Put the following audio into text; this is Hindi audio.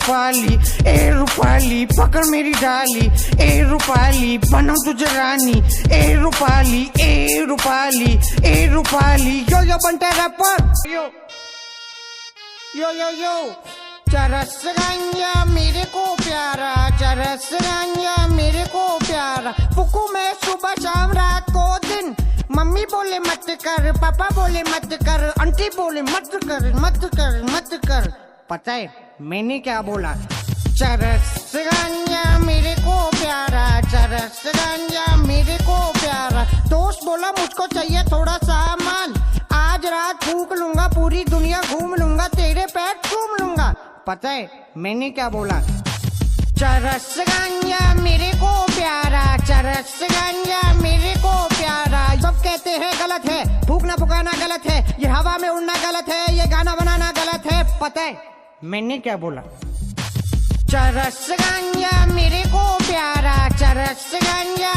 रूपाली पकड़ मेरी डाली, ए रूपाली बनाऊं तुझे रानी, ए रूपाली यो यो बनता रैपर यो यो यो यो। चरस गांजा मेरे को प्यारा, चरस गांजा मेरे को प्यारा, फूकू मैं सुबह शाम रात को दिन। मम्मी बोले मत कर, पापा बोले मत कर, आंटी बोले मत कर मत कर मत कर। पता है मैंने क्या बोला? चरस गांजा मेरे को प्यारा, चरस गांजा मेरे को प्यारा। दोस्त बोला मुझको चाहिए थोड़ा सा माल, आज रात फूक लूंगा, पूरी दुनिया घूम लूंगा, तेरे पैर चूम लूंगा। पता है मैंने क्या बोला? चरस गांजा मेरे को प्यारा, चरस गांजा मेरे को प्यारा। सब कहते हैं गलत है, फूकना फुकाना गलत है, ये हवा में उड़ना गलत है, ये गाना बनाना गलत है। पता है मैंने क्या बोला? चरस गांजा मेरे को प्यारा, चरस गांजा